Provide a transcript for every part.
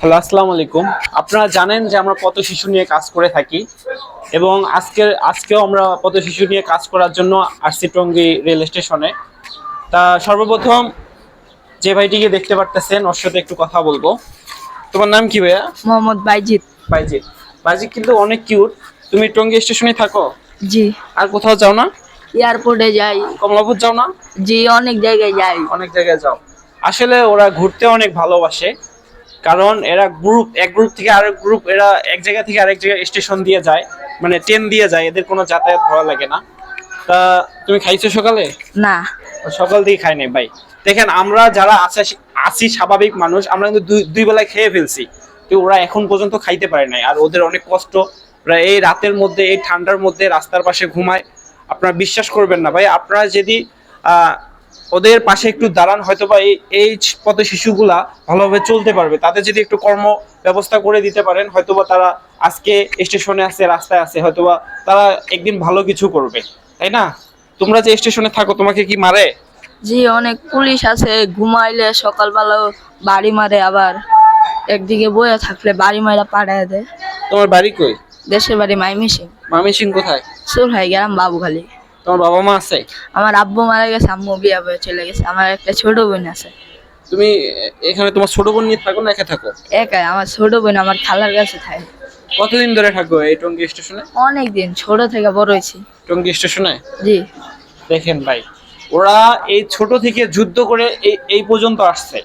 Hello, আসসালামু আলাইকুম। আপনারা জানেন যে আমরা পথ শিশু নিয়ে কাজ করে থাকি এবং আজকেও আমরা পথ শিশু নিয়ে কাজ করার জন্য আসছি টঙ্গী রেল স্টেশনে। তা সর্বপ্রথম যে ভাইটিকে দেখতে পারতেছেন ওর সাথে একটু কথা বলবো। তোমার নাম কি ভাইয়া? মোহাম্মদ বাইজিৎ। বাইজিৎ। বাইজিৎ কিন্তু অনেক কিউট। তুমি টঙ্গী স্টেশনে থাকো? জি। আর কোথাও যাও না? এয়ারপোর্টে যাই। কমলাপুর যাও না? জি, অনেক জায়গায় যাই। অনেক জায়গায় যাও। আসলে ওরা ঘুরতে অনেক ভালোবাসে, কারণ এরা এক গ্রুপ থেকে আরেক গ্রুপ, এরা এক জায়গা থেকে আরেক জায়গায় স্টেশন দিয়ে যায়, মানে ট্রেন দিয়ে যায়, এদের কোনো যাতায়াত ভালো লাগে না। তা তুমি খাইছো সকালে? না। সকাল থেকে খাই নাই ভাই। দেখেন, আমরা যারা আছি স্বাভাবিক মানুষ, আমরা কিন্তু দুই বেলায় খেয়ে ফেলছি, তো ওরা এখন পর্যন্ত খাইতে পারে নাই। আর ওদের অনেক কষ্ট, ওরা এই রাতের মধ্যে, এই ঠান্ডার মধ্যে রাস্তার পাশে ঘুমায়। আপনারা বিশ্বাস করবেন না ভাই, আপনারা যদি ওদের পাশে একটু দাঁড়ান, হয়তো বা এই পথে শিশুগুলা ভালোভাবে চলতে পারবে। তাদের যদি একটু কর্ম ব্যবস্থা করে দিতে পারেন, হয়তোবা তারা আজকে স্টেশনে আছে, রাস্তায় আছে, হয়তোবা তারা একদিন ভালো কিছু করবে, তাই না? তোমরা যে স্টেশনে থাকো, তোমাকে কি মারে? জি, অনেক পুলিশ আছে, ঘুমাইলে সকালবেলা বাড়ি মারে, আবার একদিকে বয়ে থাকলে বাড়ি মারা পাঠায় দেয়। তোমার বাড়ি কই? দেশের বাড়ি মাইমিসিং। ময়মনসিংহ কোথায়? সুরহাই গ্রাম, বাবুখালী। তোমার বাবা মা আছে? আমার আব্বু মারা গেছে, আম্মু বিয়ে হয়ে চলে গেছে। আমার একটা ছোট বোন আছে। তুমি এখানে তোমার ছোট বোন নিয়ে থাকো না একা থাকো? একাই। আমার ছোট বোন আমার খালার কাছে থাকে। কতদিন ধরে থাকো এই টঙ্গী স্টেশনে? অনেক দিন, ছোট থেকে বড় হয়েছি। টঙ্গী স্টেশনে? জি। দেখেন ভাই, ওরা এই ছোট থেকে যুদ্ধ করে এই পর্যন্ত আসছে,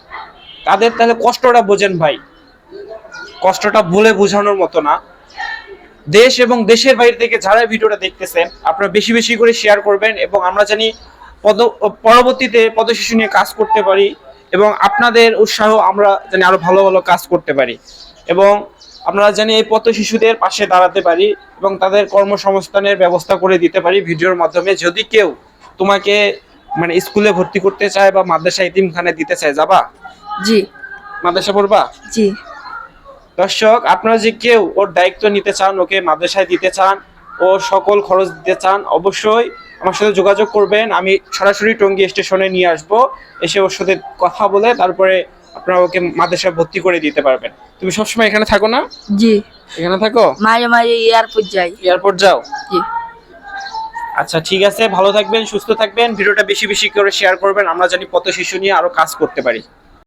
তাদের তাহলে কষ্টটা বোঝেন ভাই। কষ্টটা বলে বোঝানোর মতো না। দেশ এবং দেশের বাইরে থেকে যারা ভিডিওটা দেখতেছেন, আপনারা বেশি বেশি করে শেয়ার করবেন, এবং আমরা জানি পরবর্তীতে পথ শিশু নিয়ে কাজ করতে পারি, এবং আপনাদের উৎসাহ আমরা জানি আরো ভালো ভালো কাজ করতে পারি, এবং আপনারা জানি এই পথ শিশুদের পাশে দাঁড়াতে পারি এবং তাদের কর্মসংস্থানের ব্যবস্থা করে দিতে পারি ভিডিওর মাধ্যমে। যদি কেউ তোমাকে মানে স্কুলে ভর্তি করতে চায় বা মাদ্রাসা এতিমখানায় দিতে চায়, যাবা? জি। মাদ্রাসা পড়বা? জি। দর্শক, আপনারা যে কেউ ওর দায়িত্ব নিতে চান, ওকে মাদ্রাসায় দিতে চান, ও সকল খরচ দিতে চান, অবশ্যই আমার সাথে যোগাযোগ করবেন। আমি সরাসরি টঙ্গী স্টেশনে নিয়ে আসব, এসে ওর সাথে কথা বলে তারপরে আপনারা ওকে মাদ্রাসায় ভর্তি করে দিতে পারবেন। তুমি সবসময় এখানে থাকো না? জি। এখানে থাকো? মাঝে মাঝে এয়ারপোর্ট যাই। এয়ারপোর্ট যাও? জি। আচ্ছা, ঠিক আছে, ভালো থাকবেন, সুস্থ থাকবেন, ভিডিওটা বেশি বেশি করে শেয়ার করবেন। আমরা জানি পথ শিশু নিয়ে আরো কাজ করতে পারি।